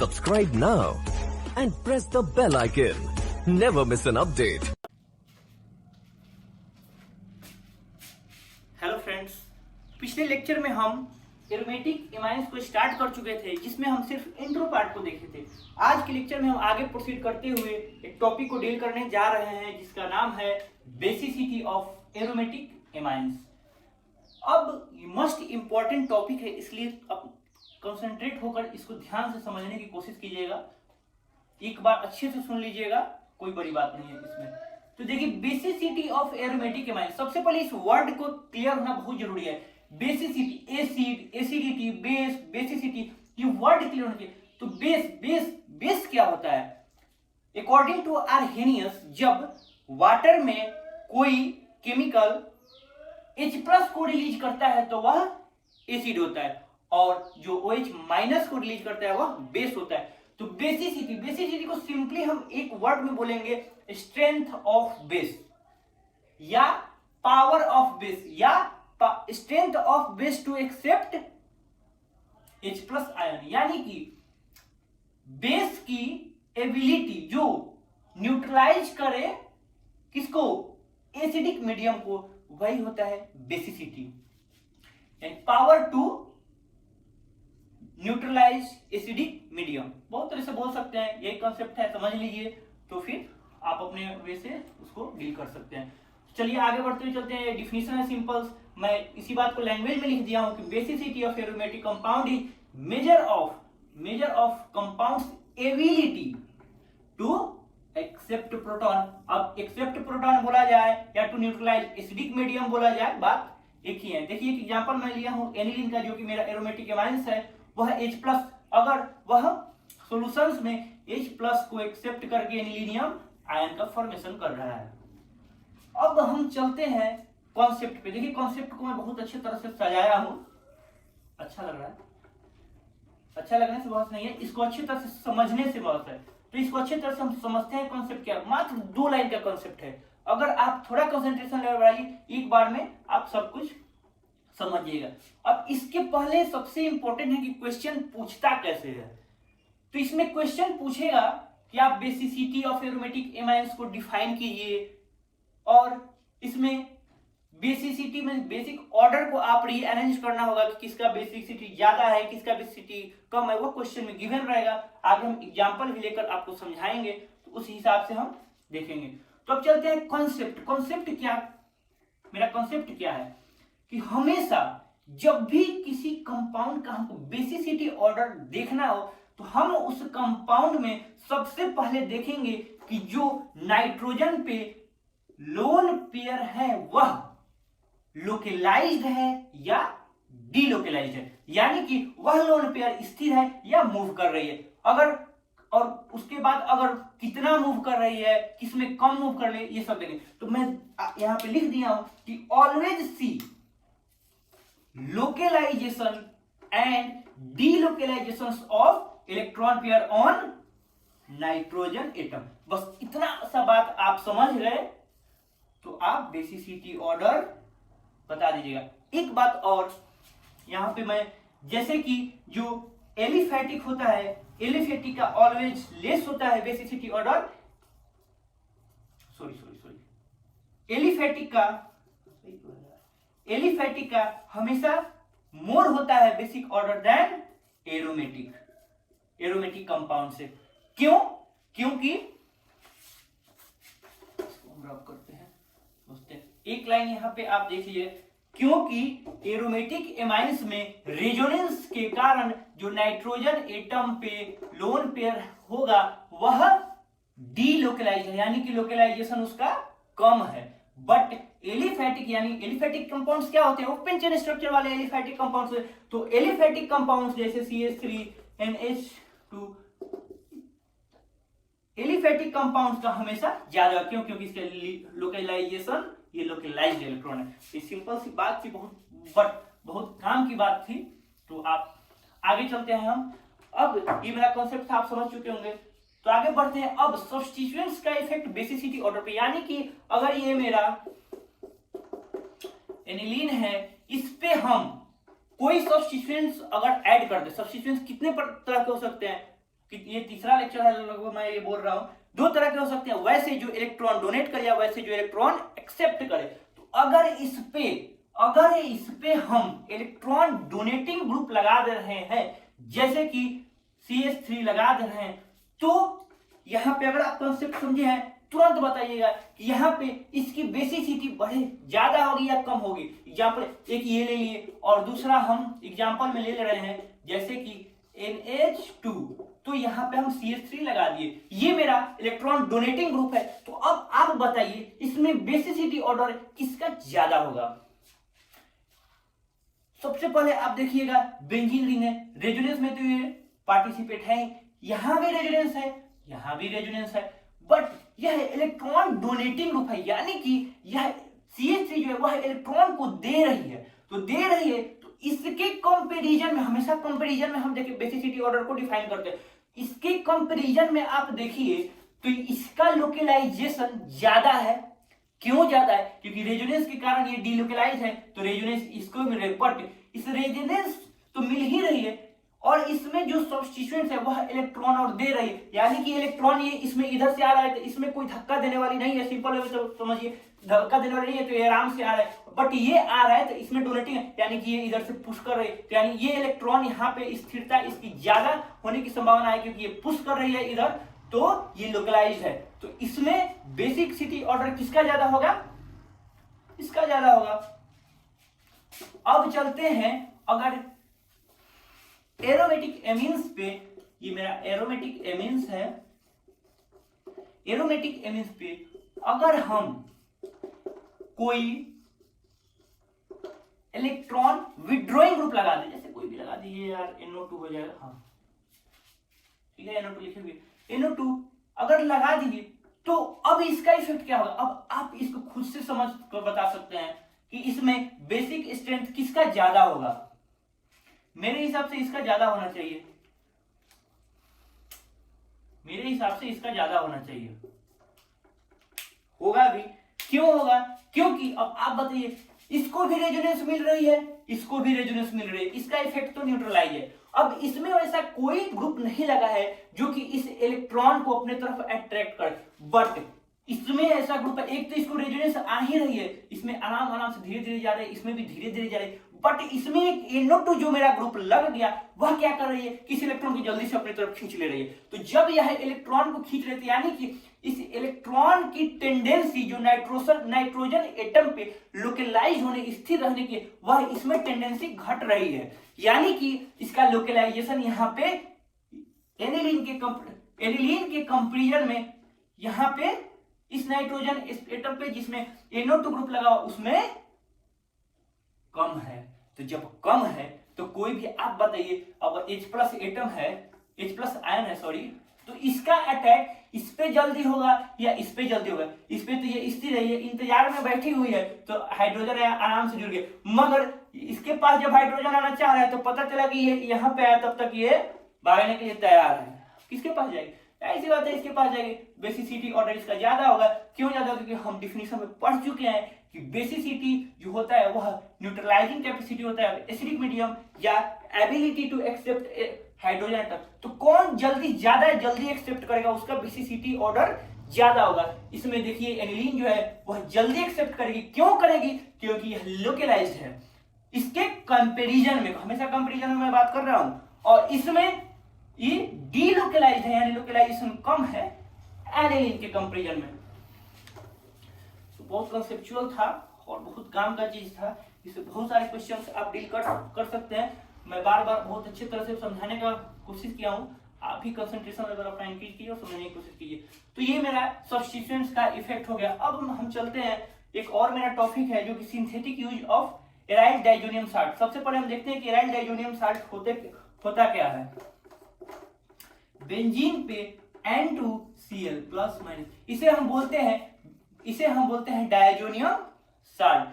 Subscribe now and press the bell icon. Never miss an update. Hello friends, पिछले lecture में हम aromatic amines को start कर चुके थे, जिसमें हम सिर्फ इंट्रो पार्ट को देखे थे। आज के लेक्चर में हम आगे प्रोसीड करते हुए एक टॉपिक को डील करने जा रहे हैं, जिसका नाम है बेसिसिटी ऑफ एरोमेटिक एमाइंस। अब मोस्ट इंपॉर्टेंट टॉपिक है, इसलिए अब कंसंट्रेट होकर इसको ध्यान से समझने की कोशिश कीजिएगा। एक बार अच्छे से सुन लीजिएगा, कोई बड़ी बात नहीं है इसमें। तो देखिए, बेसिसिटी ऑफ एरोमेटिक एमाइंस, सबसे पहले इस वर्ड को क्लियर होना बहुत जरूरी है। Basicity, acid, acidity, base, basicity, ये वर्ड क्लियर होना चाहिए। तो बेस क्या होता है? अकॉर्डिंग टू आर्हेनियस, जब वाटर में कोई केमिकल H+ को रिलीज करता है तो वह एसिड होता है, और जो OH- को रिलीज करता है वह बेस होता है। तो बेसिसिटी को सिंपली हम एक वर्ड में बोलेंगे, स्ट्रेंथ ऑफ बेस या पावर ऑफ बेस या strength of base to accept H+ ion, यानी कि बेस की एबिलिटी जो न्यूट्रलाइज करे किसको, एसिडिक मीडियम को, वही होता है basicity. And power to neutralise acidic medium, बहुत तरह से बोल सकते हैं, यही कॉन्सेप्ट है, समझ लीजिए तो फिर आप अपने वे से उसको डील कर सकते हैं। चलिए आगे बढ़ते हुए चलते हैं। डिफिनेशन है सिंपल, मैं इसी बात को लैंग्वेज में लिख दिया हूं कि basicity of aromatic compound is major of compounds ability to accept proton. अब एक्सेप्ट प्रोटॉन बोला जाए या टू न्यूट्रलाइज एसिडिक मीडियम बोला जाए, बात एक ही है। देखिए एक एग्जांपल मैं लिया हूं एनिलीन का, जो कि मेरा एरोमेटिक एमाइंस है, वह H+, अगर वह सॉल्यूशंस में H+ को एक्सेप्ट करके एनिलीनियम आयन का फॉर्मेशन कर रहा है। अब हम चलते हैं कॉन्सेप्ट पे। देखिए कॉन्सेप्ट को मैं बहुत अच्छी तरह से सजाया हूं, अच्छा लग रहा है। अच्छा लगने से बहुत नहीं है, इसको अच्छी तरह से समझने से बहुत है। तो इसको अच्छी तरह से हम समझते हैं कॉन्सेप्ट क्या, मात्र 2 लाइन का कॉन्सेप्ट है। अगर आप थोड़ा कंसंट्रेशन लेवल बढ़ाइए, एक बार में आप सब कुछ समझिएगा। अब इसके पहले सबसे इंपॉर्टेंट है कि क्वेश्चन पूछता कैसे है। तो इसमें क्वेश्चन पूछेगा कि आप बेसिसिटी ऑफ एरोमेटिक एमाइंस को डिफाइन कीजिए, और इसमें बेसिसिटी में बेसिक ऑर्डर को आप रीअरेंज करना होगा कि किसका बेसिसिटी ज्यादा है, किसका बेसिसिटी कम है, वो क्वेश्चन में गिवन रहेगा। आगे हम एग्जांपल भी लेकर आपको समझाएंगे, तो उस हिसाब से हम देखेंगे। तो अब चलते हैं कॉन्सेप्ट क्या, मेरा कॉन्सेप्ट क्या है कि हमेशा जब भी किसी कंपाउंड का हमको बेसिसिटी ऑर्डर देखना हो, तो हम उस कंपाउंड में सबसे पहले देखेंगे कि जो नाइट्रोजन पे लोन पेयर है वह लोकेलाइज्ड है या डीलोकेलाइज्ड है, यानी कि वह लोन पेयर स्थिर है या मूव कर रही है। अगर और उसके बाद अगर कितना मूव कर रही है, किसमें कम मूव कर रही है, ये सब देखेंगे। तो मैं यहां पे लिख दिया हूं कि always see localisation and delocalisation of electron pair on nitrogen atom. बस इतना सा बात आप समझ गए तो आप बेसिसिटी ऑर्डर बता दीजिएगा। एक बात और यहां पे मैं, जैसे कि जो एलिफैटिक होता है, एलिफैटिक का ऑलवेज लेस होता है बेसिसिटी ऑर्डर, एलिफैटिक का हमेशा मोर होता है basic order then aromatic compound से। क्यों? क्योंकि हम रब करते हैं, एक लाइन यहां पे आप देखिए, क्योंकि एरोमेटिक एमाइंस में रेजोनेंस के कारण जो नाइट्रोजन एटम पे लोन पेयर होगा वह डीलोकेलाइज है, यानी कि लोकेलाइजेशन उसका कम है। बट एलिफैटिक, यानी एलिफैटिक कंपाउंड्स क्या होते हैं, ओपन चेन स्ट्रक्चर वाले एलिफैटिक कंपाउंड्स। तो एलिफैटिक कंपाउंड्स जैसे CH3 NH2, एलिफैटिक कंपाउंड्स का हमेशा ज्यादा, क्यों? क्योंकि इसके लोकेलाइजेशन, ये लोकेलाइज्ड इलेक्ट्रॉन है। ये सिंपल सी बात थी, बहुत काम की बात थी। तो आप आगे चलते हैं हम। अब ये मेरा कॉन्सेप्ट था, आप समझ चुके होंगे। तो आगे बढ़ते हैं अब सब्स्टिट्यूएंट्स का इफेक्ट बेसिसिटी ऑर्डर पे, यानी कि अगर ये मेरा एनिलीन है, इस पे हम कोई सब्स्टिट्यूएंट्स अगर ऐड कर दे, सब्स्टिट्यूएंट्स कितने तरह के हो सकते हैं, कि ये तीसरा लेक्चर है लगभग मैं ये बोल रहा हूं, दो तरह के हो सकते हैं, वैसे जो इलेक्ट्रॉन डोनेट करे या वैसे जो इलेक्ट्रॉन एक्सेप्ट करे। तो अगर इस पे हम इलेक्ट्रॉन डोनेटिंग ग्रुप लगा दे रहे हैं, जैसे कि CH3 लगा दे रहे हैं, तो यहां पे अगर आप कॉन्सेप्ट समझे हैं तुरंत बताइएगा कि यहाँ पे इसकी बेसिसिटी बढ़े ज्यादा होगी या कम होगी। एग्जाम्पल एक ये ले लिए और दूसरा हम एग्जाम्पल में ले रहे हैं जैसे कि NH2, तो यहाँ पे हम CH3 लगा दिए, ये मेरा इलेक्ट्रॉन डोनेटिंग ग्रुप है। तो अब आप बताइए इसमें बेसिसिटी ऑर्डर किसका ज्यादा होगा। सबसे पहले आप देखिएगा बेंजीन रिंग है, रेजोनेंस में तो ये पार्टिसिपेट है, यहां भी रेजोनेंस है, यहां भी रेजोनेंस है, बट यह इलेक्ट्रॉन डोनेटिंग ग्रुप है, यानी कि यह CH3 जो है वह इलेक्ट्रॉन को दे रही है। तो दे रही है तो इसके कंपैरिजन में, हमेशा कंपैरिजन में हम देखिए बेसिसिटी ऑर्डर को डिफाइन करते हैं, इसके कंपैरिजन में आप देखिए तो इसका लोकलाइजेशन ज्यादा है। क्यों ज्यादा है? क्योंकि रेजोनेंस के कारण ये डीलोकलाइज है, तो रेजोनेंस इसको मिल रही है, बट इस रेजोनेंस तो मिल ही रही है और इसमें जो सब्स्टिट्यूएंट है वह इलेक्ट्रॉन और दे रही है, यानी कि इलेक्ट्रॉन ये इसमें इधर से आ रहा है तो इसमें कोई धक्का देने वाली नहीं है, सिंपल वे तो समझिए, धक्का देने वाली नहीं है तो ये आराम से आ रहा है, बट ये आ रहा है तो इसमें डोनेटिंग है, यानी कि ये इधर से पुश कर रही है, तो यानी ये इलेक्ट्रॉन यहाँ पे स्थिरता इसकी ज्यादा होने की संभावना है, क्योंकि ये पुश कर रही है इधर, तो ये लोकलाइज है। तो इसमें बेसिक सिटी ऑर्डर किसका ज्यादा होगा? इसका ज्यादा होगा। अब चलते हैं अगर एरोमेटिक एमीन्स पे, ये मेरा एरोमेटिक एमीन्स है, एरोमेटिक एमीन्स पे अगर हम कोई इलेक्ट्रॉन विड्रॉइंग ग्रुप लगा दे, जैसे कोई भी लगा दीजिए यार, NO2 हो जाएगा, हाँ ठीक है, NO2 लिखेंगे, NO2 अगर लगा दीजिए तो अब इसका इफेक्ट क्या होगा? अब आप इसको खुद से समझ कर बता सकते हैं कि इसमें बेसिक स्ट्रेंथ किसका ज्यादा होगा। मेरे हिसाब से इसका ज्यादा होना चाहिए, मेरे हिसाब से इसका ज्यादा होना चाहिए, होगा भी। क्यों होगा? क्योंकि अब आप बताइए, इसको भी रेजोनेंस मिल रही है, इसको भी रेजोनेंस मिल रही है, इसका इफेक्ट तो न्यूट्रलाइज है। अब इसमें वैसा कोई ग्रुप नहीं लगा है जो कि इस इलेक्ट्रॉन को अपने तरफ अट्रैक्ट करे, बट इसमें ऐसा ग्रुप है, एक तो इसको रेजोनेंस आ ही रही है, इसमें आराम आराम से धीरे धीरे जा रहे हैं, इसमें भी धीरे धीरे जा रहे हैं, बट इसमें एक NO2 जो मेरा ग्रुप लग गया वह क्या कर रही है, किसी इलेक्ट्रॉन को जल्दी से अपनी तरफ खींच ले रही है। तो जब यह इलेक्ट्रॉन को खींच लेती है, यानी कि इस इलेक्ट्रॉन की टेंडेंसी जो नाइट्रोजन एटम पे लोकलाइज होने, स्थिर रहने की, वह इसमें टेंडेंसी घट रही है, यानी कि इसका लोकलाइजेशन यहाँ पे एनिलीन के कंपैरिजन में यहाँ पे इस नाइट्रोजन एटम पे जिसमें NO2 ग्रुप लगा हुआ उसमें कम है। तो जब कम है तो कोई भी आप बताइए, अब H+ एटम है, H+ आयन है सॉरी, तो इसका अटैक इस पे जल्दी होगा या इस पे जल्दी होगा? इस पे तो ये स्थिर है, ये इंतजार में बैठी हुई है, तो हाइड्रोजन आराम से जुड़ गया, मगर इसके पास जब हाइड्रोजन आना चाह रहा है तो पता चला कि ये यहाँ पे आया, तब तक ये भागने के लिए तैयार है, किसके पास जाएगी? ऐसी बात है, इसके पास जाएगी। बेसिसिटी ऑर्डर इसका ज्यादा होगा। क्यों ज्यादा? क्योंकि हम डिफिनेशन में पढ़ चुके हैं कि बेसिसिटी जो होता है वह न्यूट्रलाइजिंग कैपेसिटी होता है एसिडिक मीडियम या ability to accept hydrogen atom. तो कौन ज्यादा जल्दी एक्सेप्ट करेगा उसका बेसिसिटी ऑर्डर ज्यादा होगा। इसमें देखिए एनिलीन जो है वह जल्दी एक्सेप्ट करेगी। क्यों करेगी? क्योंकि यह लोकलाइज्ड है। इसके कंपैरिजन में, हमेशा कंपैरिजन में मैं बात कर रहा हूं, और इसमें ये डीलोकलाइज्ड है, यानी लोकलाइजेशन कम है एनिलीन के कंपैरिजन में। तो बहुत कंसेप्चुअल था और बहुत काम का चीज था। इससे बहुत सारे क्वेश्चंस आप डील कर सकते हैं। मैं बार बार बहुत अच्छी तरह से समझाने का कोशिश किया हूं। आप भी कंसंट्रेशन लेवल अपना इंक्रीज कीजिए और समझने की कोशिश कीजिए। तो ये मेरा सब्स्टिट्यूएंट्स का इफेक्ट हो गया। अब हम चलते हैं, एक और मेरा टॉपिक है जो कि synthetic use of aryl diazonium salt. सबसे पहले हम देखते हैं कि एराइल डाइजोनियम साल्ट होता क्या है। बेंजीन पे N2Cl प्लस माइनस, इसे हम बोलते हैं डाइजोनियम साल्ट।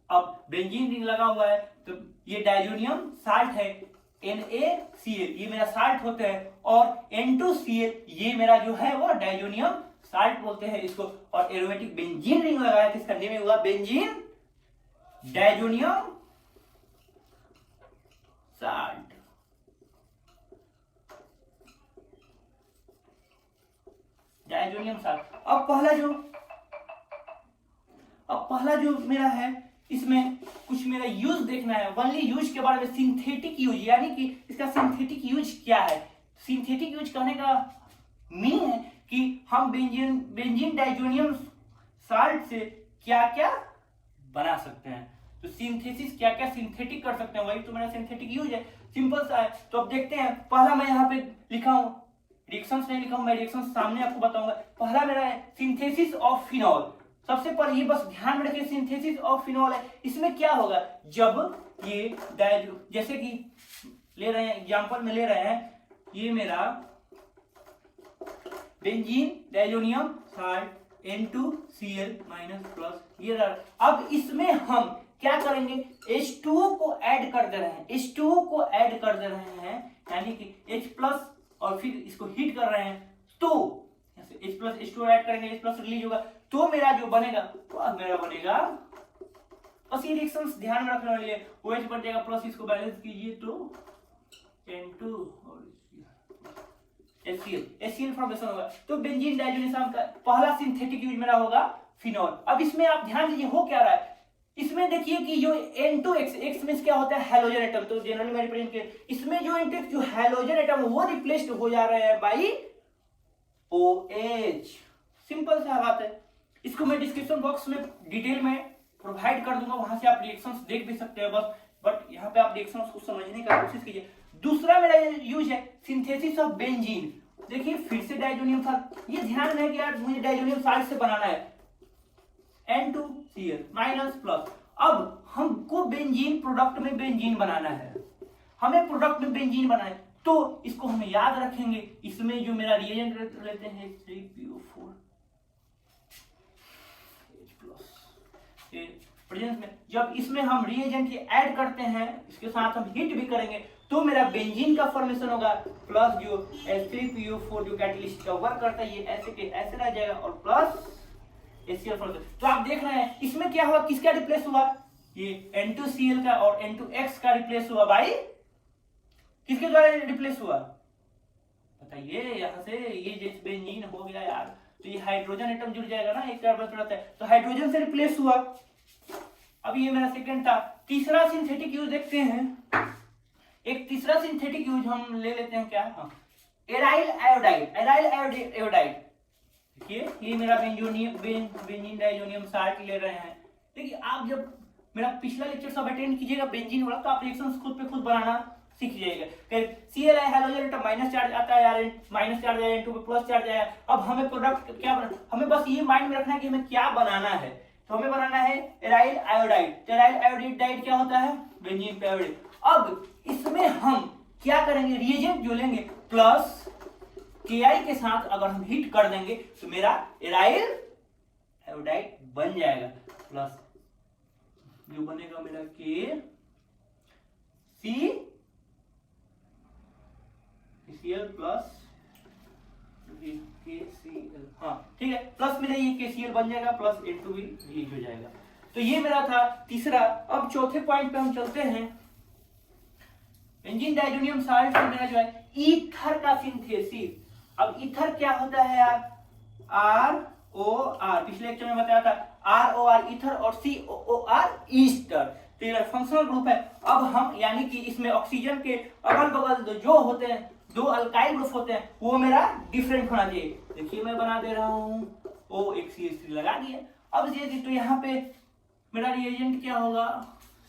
अब बेंजीन रिंग लगा हुआ है तो ये डाइजोनियम साल्ट है, NaCl ये मेरा साल्ट होता है, और N2Cl ये मेरा जो है वो डाइजोनियम साल्ट बोलते हैं इसको। और एरोमेटिक बेंजीन रिंग लगाया किस करने में हुआ, benzene diazonium salt. Diazonium salt. अब पहला जो मेरा है, इसमें कुछ मेरा यूज देखना है, ओनली यूज के बारे में, सिंथेटिक यूज, यानी कि इसका सिंथेटिक यूज क्या है। सिंथेटिक यूज कहने का मीनिंग है कि हम बेंजीन डायजोनियम साल्ट से क्या क्या बना सकते हैं। तो सिंथेसिस क्या क्या सिंथेटिक कर सकते हैं, वही तो मेरा सिंथेटिक यूज है, सिंपल सा है। तो अब देखते हैं, पहला मैं यहाँ पे लिखा हूं, रिएक्शंस नहीं लिखा हूं, मैं रिएक्शंस सामने आपको बताऊंगा। पहला मेरा है सिंथेसिस ऑफ फिनॉल। सबसे पहले ये बस ध्यान में रखिए, सिंथेसिस ऑफ फिनॉल है। इसमें क्या होगा, जब ये जैसे कि ले रहे हैं, एग्जांपल में ले रहे हैं, ये मेरा बेंजीन डायजोनियम साल्ट N2Cl- ये रहा। अब इसमें हम क्या करेंगे, H2O को ऐड कर दे रहे हैं, H2O को ऐड कर दे रहे हैं, यानी कि H+ और फिर इसको हीट कर रहे हैं, तो H+ H2O ऐड करेंगे, H+ रिलीज होगा, तो मेरा जो बनेगा वह मेरा बनेगा। बस ये रिएक्शंस ध्यान में रखने वाली है। OH बन जाएगा प्लस, इसको बैलेंस कीजिए तो N2 और HCl फॉर्मेशन होगा। तो बेंजीन डायजोनियम का पहला सिंथेटिक यूज मेरा होगा फिनॉल। अब इसमें आप ध्यान दीजिए हो क्या रहा है, इसमें देखिए कि जो N2X, X में क्या होता है, हैलोजन एटम। तो जनरली मैं रिप्रेजेंट किया, इसमें जो हैलोजन एटम वो रिप्लेस्ड हो जा रहे हैं बाई OH। सिंपल सा बात है। इसको मैं डिस्क्रिप्शन बॉक्स में डिटेल में प्रोवाइड कर दूंगा, वहां से आप रिएक्शंस देख भी सकते हैं बस, बट यहाँ पे आप रिएक्शंस को समझने का कोशिश कीजिए। दूसरा मेरा यूज है सिंथेसिस ऑफ बेंजीन। देखिए फिर से डायजोनियम साल्ट, ये ध्यान है कि यार मुझे डायजोनियम साल्ट से बनाना है N2Cl-। अब हमको बेंजीन प्रोडक्ट में बेंजीन बनाना है, हमें प्रोडक्ट में बेंजीन बनाना है, तो इसको हम याद रखेंगे। इसमें जो मेरा रिएजेंट लेते हैं 3PO4 प्रेजेंस में, जब इसमें हम रिएजेंट के ऐड करते हैं, इसके साथ हम हीट भी करेंगे, तो मेरा बेंजीन का फॉर्मेशन होगा, प्लस जो H3PO4 जो कैटलिस्ट का वर्क करता है, ये ऐसे के ऐसे रह जाएगा, और प्लस HCl फॉर्मेशन। तो आप देख रहे हैं इसमें क्या हुआ, किसका रिप्लेस हुआ, ये N2Cl का और N2X का रिप्लेस हुआ बाई किसके द्वारा रिप्लेस हुआ बताइए। यहां से ये जैसे बेंजीन हो गया यार, तो ये हाइड्रोजन एटम जुड़ जाएगा ना, एक कार्बन रहता है, तो हाइड्रोजन से रिप्लेस हुआ। अब ये मेरा सेकंड था। तीसरा सिंथेटिक यूज देखते हैं, एक तीसरा सिंथेटिक यूज हम ले लेते हैं, क्या, एराइल आयोडाइड। देखिए ये मेरा बेंजीन डायजोनियम साल्ट ले रहे हैं। देखिए आप जब मेरा पिछला लेक्चर सब अटेंड कीजिएगा बेंजीन वाला, तो आप रिएक्शंस खुद पे खुद बनाना सीख जाइएगा। Cl halogen atom minus charge आता है, माइनस चार्ज आया, N2 पे प्लस चार्ज आया। अब हमें प्रोडक्ट क्या बनाना, हमें बस ये माइंड में रखना है कि हमें क्या बनाना है। तो हमें बनाना है एराइल आयोडाइड। एराइल आयोडाइड क्या होता है, बेंजीन पे आयोडाइड। अब इसमें हम क्या करेंगे, रिएजेंट जो लेंगे प्लस Ki के साथ अगर हम हीट कर देंगे तो मेरा एराइल आयोडाइड बन जाएगा, प्लस जो बनेगा मेरा KCl प्लस KCl, हाँ ठीक है, प्लस मेरा ये KCl बन जाएगा, प्लस N2 भी रिलीज हो जाएगा। तो ये मेरा था तीसरा। अब चौथे पॉइंट पे हम चलते हैं। बेंजीन डायजोनियम साल्ट से मेरा जो है ईथर का सिंथेसिस। अब ईथर क्या होता है यार, ROR, पिछले लेक्चर में बताया था, ROR ईथर और COOR ईस्टर। तो ये फंक्शनल ग्रुप है। अब हम यानी कि इसमें ऑक्सीजन के अगल बगल जो होते हैं, दो अल्काइल ग्रुप होते हैं, वो मेरा डिफरेंट होना चाहिए। देखिए मैं बना दे रहा हूँ, O एक CH3 लगा दिए। अब ये तो यहाँ पे मेरा रिएजेंट क्या होगा,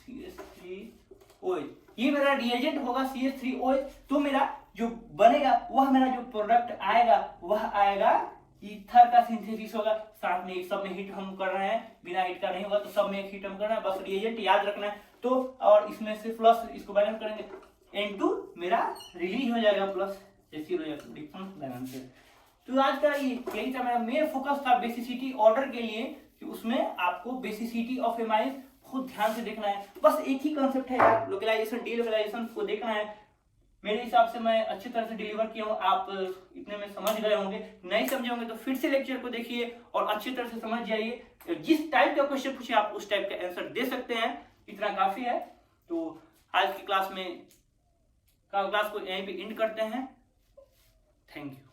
CH3OH। ये मेरा रिएजेंट होगा CH3OH। तो मेरा जो बनेगा वह मेरा जो प्रोडक्ट आएगा वह आएगा ईथर का सिंथेसिस होगा। साथ में एक सब में हीट हम कर रहे हैं, बिना हीट का नहीं होगा, तो सब में एक हीट हम कर रहे हैं, बस रिएजेंट याद रखना है। तो और इसमें से प्लस इसको बैलेंस करेंगे, N2 मेरा रिलीज हो जाएगा, प्लस HCl हो जाएगा, डिफरेंस बैलेंस है। तो आज का यही था, मेरा मेन फोकस था बेसिसिटी ऑर्डर के लिए, कि उसमें आपको बेसिसिटी ऑफ एमाइंस खुद ध्यान से देखना है। बस एक ही कंसेप्ट है यार, लोकलाइजेशन डीलोकलाइजेशन को देखना है। मेरे हिसाब से मैं अच्छी तरह से डिलीवर किया हूँ, आप इतने में समझ गए होंगे। नहीं समझे होंगे तो फिर से लेक्चर को देखिए और अच्छी तरह से समझ जाइए। जिस टाइप का क्वेश्चन पूछे आप उस टाइप का आंसर दे सकते हैं, इतना काफी है। तो आज की क्लास को यहीं पे एंड करते हैं। Thank you.